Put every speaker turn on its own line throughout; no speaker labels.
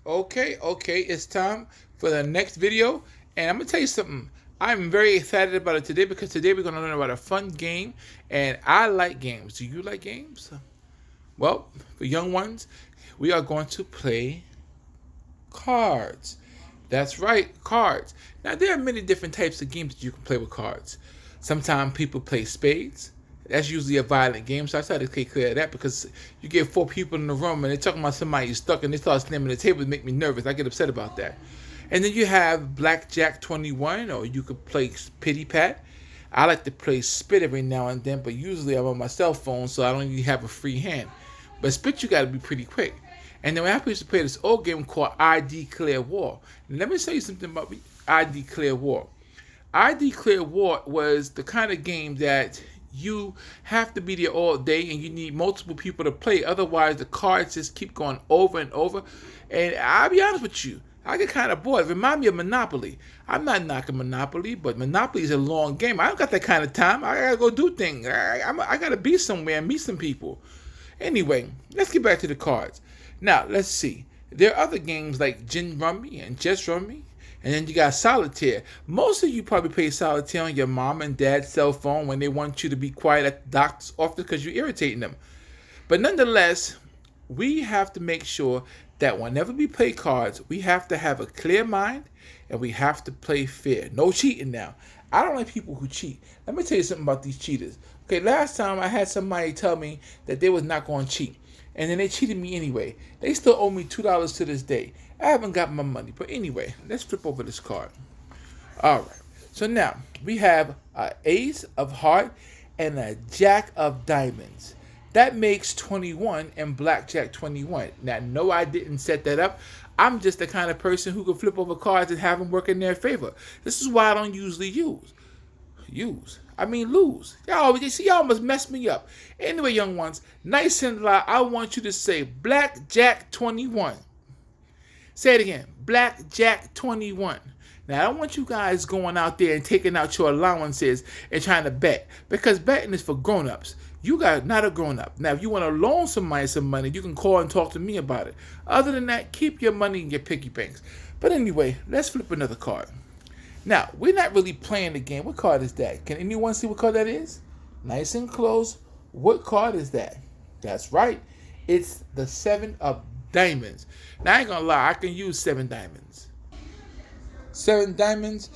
Okay, it's time for the next video. And I'm going to tell you something. I'm very excited about it today because today we're going to learn about a fun game. And I like games. Do you like games? Well, for young ones, we are going to play cards. That's right, cards. Now, there are many different types of games that you can play with cards. Sometimes people play spades. That's usually a violent game, so I try to take clear of that because you get four people in the room and they're talking about somebody who's stuck and they start slamming the table. It make me nervous. I get upset about that. And then you have Blackjack 21, or you could play Pity Pat. I like to play Spit every now and then, but usually I'm on my cell phone, so I don't even have a free hand. But Spit, you got to be pretty quick. And then I used to play this old game called I Declare War. And let me tell you something about I Declare War. I Declare War was the kind of game that you have to be there all day and you need multiple people to play. Otherwise, the cards just keep going over and over. And I'll be honest with you, I get kind of bored. It reminds me of Monopoly. I'm not knocking Monopoly, but Monopoly is a long game. I don't got that kind of time. I got to go do things. I got to be somewhere and meet some people. Anyway, let's get back to the cards. Now, let's see. There are other games like Gin Rummy and Chess Rummy. And then you got Solitaire. Most of you probably play Solitaire on your mom and dad's cell phone when they want you to be quiet at the doctor's office because you're irritating them. But nonetheless, we have to make sure that whenever we play cards, we have to have a clear mind and we have to play fair. No cheating now. I don't like people who cheat. Let me tell you something about these cheaters. Okay, last time I had somebody tell me that they was not going to cheat. And then they cheated me anyway. They still owe me $2 to this day. I haven't got my money. But anyway, let's flip over this card. All right. So now we have an ace of heart and a jack of diamonds. That makes 21 and blackjack 21. Now, no, I didn't set that up. I'm just the kind of person who can flip over cards and have them work in their favor. This is why I don't usually lose. Y'all must mess me up. Anyway, young ones, nice and loud, I want you to say Blackjack 21. Say it again, Blackjack 21. Now, I don't want you guys going out there and taking out your allowances and trying to bet, because betting is for grown-ups. You got not a grown-up. Now, if you want to loan somebody some money, you can call and talk to me about it. Other than that, keep your money in your piggy banks. But anyway, let's flip another card. Now, we're not really playing the game. What card is that? Can anyone see what card that is? Nice and close. What card is that? That's right. It's the 7 of diamonds. Now, I ain't gonna lie. I can use 7 diamonds. 7 diamonds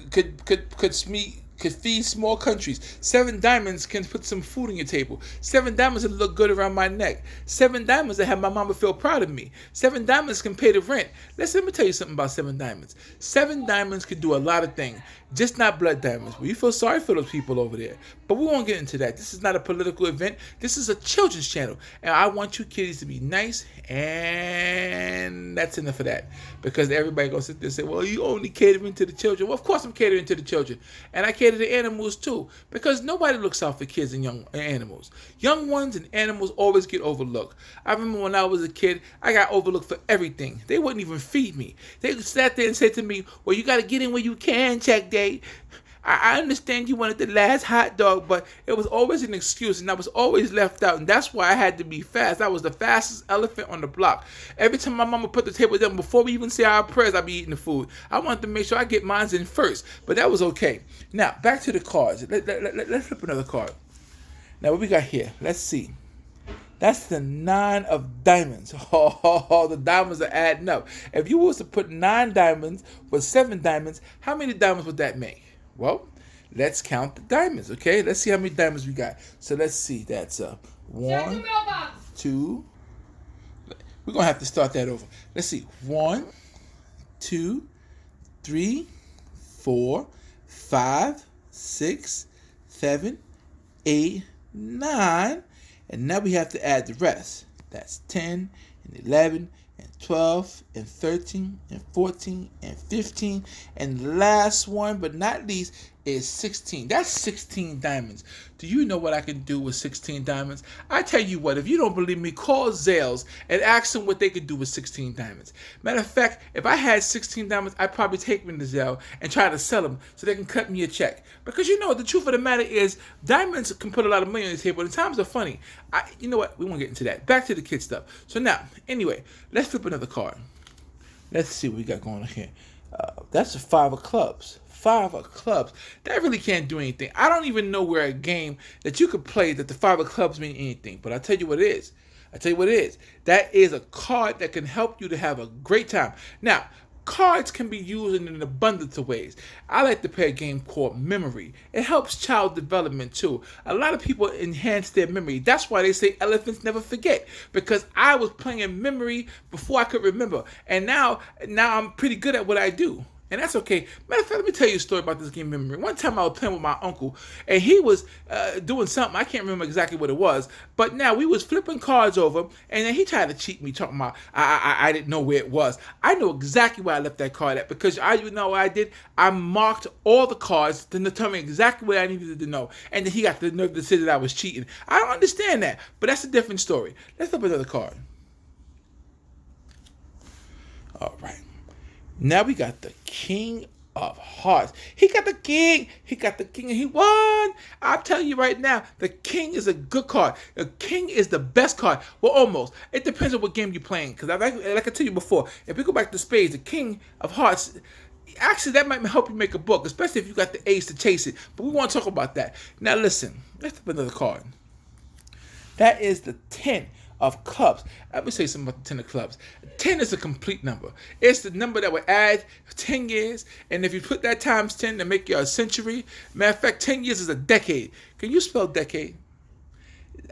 could feed small countries. 7 diamonds can put some food on your table. 7 diamonds that look good around my neck. 7 diamonds that have my mama feel proud of me. 7 diamonds can pay the rent. Let me tell you something about 7 diamonds. 7 diamonds can do a lot of things, just not blood diamonds. We feel sorry for those people over there. But we won't get into that. This is not a political event. This is a children's channel. And I want you kiddies to be nice, and that's enough of that. Because everybody gonna sit there and say, well, you only catering to the children. Well, of course I'm catering to the children. And I cater to animals too. Because nobody looks out for kids and young animals. Young ones and animals always get overlooked. I remember when I was a kid, I got overlooked for everything. They wouldn't even feed me. They sat there and said to me, well, you got to get in where you can, check day. I understand you wanted the last hot dog, but it was always an excuse, and I was always left out, and that's why I had to be fast. I was the fastest elephant on the block. Every time my mama put the table down, before we even say our prayers, I'd be eating the food. I wanted to make sure I get mine in first, but that was okay. Now, back to the cards. Let's flip another card. Now, what we got here? Let's see. That's the 9 of diamonds. Oh, the diamonds are adding up. If you was to put 9 diamonds with 7 diamonds, how many diamonds would that make? Well, let's count the diamonds, okay? Let's see how many diamonds we got. So let's see. That's 1, 2. We're going to have to start that over. Let's see. 1, 2, 3, 4, 5, 6, 7, 8, 9. And now we have to add the rest. That's 10 and 11 and 12 and 13 and 14 and 15. And the last one, but not least, is 16. That's 16 diamonds. Do you know what I can do with 16 diamonds? I tell you what, if you don't believe me, call Zales and ask them what they could do with 16 diamonds. Matter of fact, if I had 16 diamonds, I'd probably take them to Zale and try to sell them so they can cut me a check. Because you know, the truth of the matter is, diamonds can put a lot of money on the table, and times are funny. You know what? We won't get into that. Back to the kid stuff. So now, anyway, let's flip another card. Let's see what we got going on here. That's a 5 of clubs. 5 of clubs. That really can't do anything. I don't even know where a game that you could play that the 5 of clubs mean anything. But I'll tell you what it is. That is a card that can help you to have a great time. Now, cards can be used in an abundance of ways. I like to play a game called Memory. It helps child development too. A lot of people enhance their memory. That's why they say elephants never forget. Because I was playing Memory before I could remember. And now I'm pretty good at what I do. And that's okay. Matter of fact, let me tell you a story about this game Memory. One time I was playing with my uncle, and he was doing something. I can't remember exactly what it was. But now we was flipping cards over, and then he tried to cheat me, talking about I didn't know where it was. I know exactly where I left that card at, because you know what I did? I marked all the cards to determine exactly what I needed to know. And then he got the nerve to say that I was cheating. I don't understand that, but that's a different story. Let's flip another card. All right. Now we got the King of Hearts. He got the king, and he won. I'm telling you right now, the king is a good card. The king is the best card. Well, almost. It depends on what game you're playing. Because like I told you before, if we go back to spades, the King of Hearts, actually that might help you make a book, especially if you got the ace to chase it. But we want to talk about that. Now listen, let's flip another card. That is the 10 of clubs. Let me say something about the 10 of clubs. 10 is a complete number. It's the number that would add 10 years, and if you put that times 10 to make you a century, matter of fact, 10 years is a decade. Can you spell decade?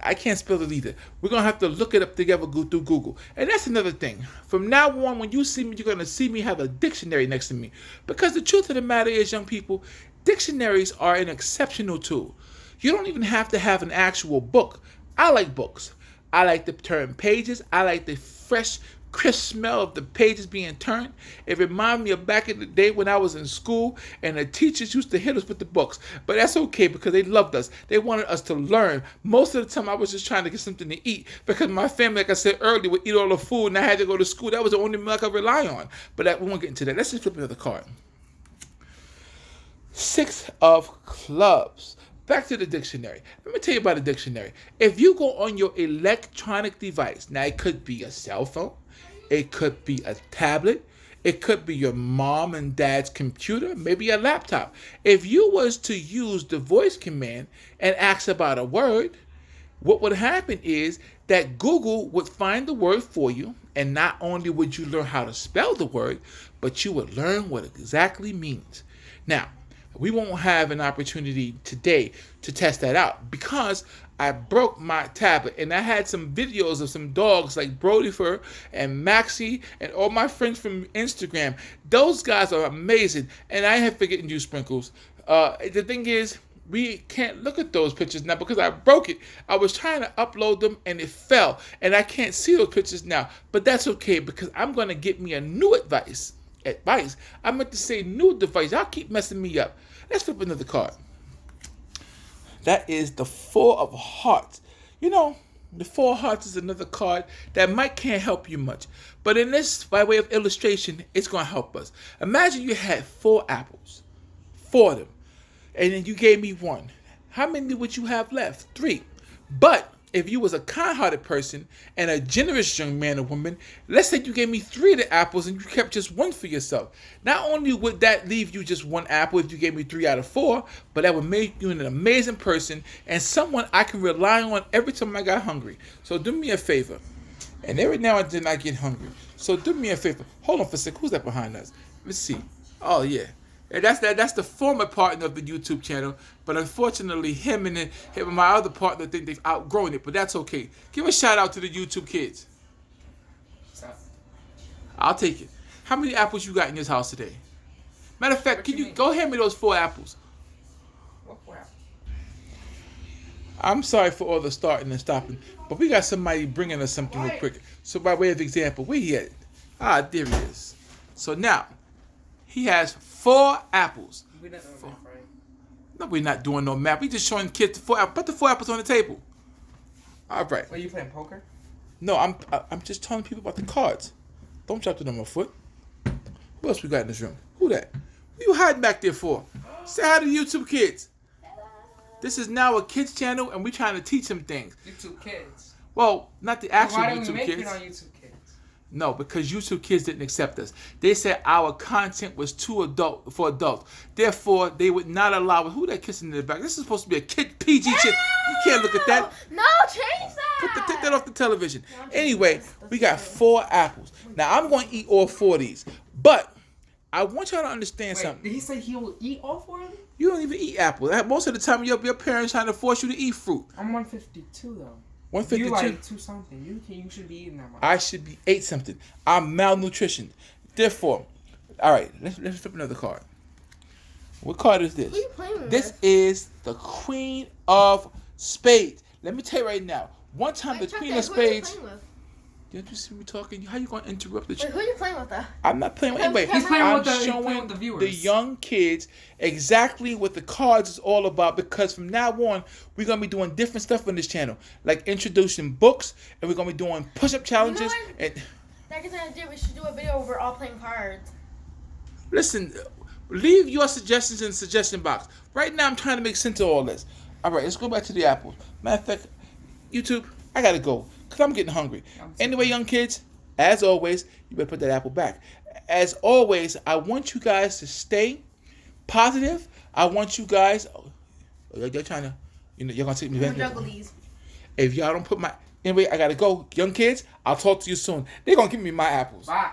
I can't spell it either. We're going to have to look it up together through Google. And that's another thing. From now on, when you see me, you're going to see me have a dictionary next to me. Because the truth of the matter is, young people, dictionaries are an exceptional tool. You don't even have to have an actual book. I like books. I like to turn pages. I like the fresh, crisp smell of the pages being turned. It reminds me of back in the day when I was in school and the teachers used to hit us with the books. But that's okay because they loved us. They wanted us to learn. Most of the time I was just trying to get something to eat because my family, like I said earlier, would eat all the food and I had to go to school. That was the only meal I could rely on. But we won't get into that. Let's just flip another card. 6 of clubs. Back to the dictionary. Let me tell you about the dictionary. If you go on your electronic device, now it could be a cell phone, it could be a tablet, it could be your mom and dad's computer, maybe a laptop. If you was to use the voice command and ask about a word, what would happen is that Google would find the word for you, and not only would you learn how to spell the word, but you would learn what it exactly means. Now, we won't have an opportunity today to test that out because I broke my tablet and I had some videos of some dogs like Brodyfer and Maxie and all my friends from Instagram. Those guys are amazing, and I have forgotten you, Sprinkles. The thing is, we can't look at those pictures now because I broke it. I was trying to upload them and it fell, and I can't see those pictures now. But that's okay because I'm going to get me a new advice. I meant to say new device. Y'all keep messing me up. Let's flip another card. That is the 4 of Hearts. You know, the 4 of Hearts is another card that can't help you much. But in this, by way of illustration, it's going to help us. Imagine you had 4 apples. 4 of them. And then you gave me 1. How many would you have left? 3. But if you was a kind-hearted person and a generous young man or woman, let's say you gave me 3 of the apples and you kept just 1 for yourself. Not only would that leave you just 1 apple if you gave me 3 out of 4, but that would make you an amazing person and someone I can rely on every time I got hungry. So do me a favor. And every now and then I get hungry. So do me a favor. Hold on for a second. Who's that behind us? Let's see. Oh, yeah. And that's the former partner of the YouTube channel, but unfortunately, him and my other partner think they've outgrown it. But that's okay. Give a shout out to the YouTube kids. I'll take it. How many apples you got in this house today? Matter of fact, can you go hand me those 4 apples?
What 4 apples?
I'm sorry for all the starting and stopping, but we got somebody bringing us something real quick. So by way of example, where he at? There he is. So now, he has 4 apples.
We're not doing math, right?
No, we're not doing no math. We just showing kids the 4 apples. Put the 4 apples on the table. All right.
Are you playing poker?
No, I'm just telling people about the cards. Don't drop it on my foot. Who else we got in this room? Who that? What you hiding back there for? Say hi to the YouTube kids. This is now a kids channel, and we're trying to teach them things.
YouTube Kids.
Well, not the actual
Why
YouTube
don't we make
kids.
it on YouTube Kids?
No, because YouTube Kids didn't accept us. They said our content was too adult for adults. Therefore, they would not allow it. Who that kissing in the back? This is supposed to be a kid PG channel. You can't look at that.
No, change that.
Take that off the television.
No,
Anyway,
that's
we got
true.
4 apples. Now I'm going to eat all 4 of these, but I want y'all to understand
Wait,
something.
did he say he will eat all 4 of them?
You don't even eat apples. Most of the time, your parents trying to force you to eat fruit.
I'm 152 though.
152.
You like 2 something. You should be eating that much.
I should be 8 something. I'm malnutrition. Therefore, all right. Let's flip another card. What card is this?
Who are you playing with?
This is the Queen of Spades. Let me tell you right now. One time,
Wait,
the
check
Queen
that.
of
Who are you
Spades.
playing with?
Did you see me talking? How you going to interrupt the?
Wait, who are you playing with though?
I'm not playing with
He's
anybody.
playing
I'm
with the- he's
showing
playing with the viewers.
the young kids exactly what the cards is all about, because from now on, we're going to be doing different stuff on this channel. Like introducing books, and we're going to be doing push-up challenges.
what?
And
That is an idea. We should do a video where we're all playing cards.
listen, leave your suggestions in the suggestion box. Right now, I'm trying to make sense of all this. All right, let's go back to the apples. Matter of fact, YouTube, I got to go because I'm getting hungry. Anyway, young kids, as always, you better put that apple back. As always, I want you guys to stay positive. I want you guys. Oh, you're trying to, you're gonna take me
We'll
back.
juggle these.
If y'all don't put my. Anyway, I gotta go. Young kids, I'll talk to you soon. They're gonna give me my apples.
Bye.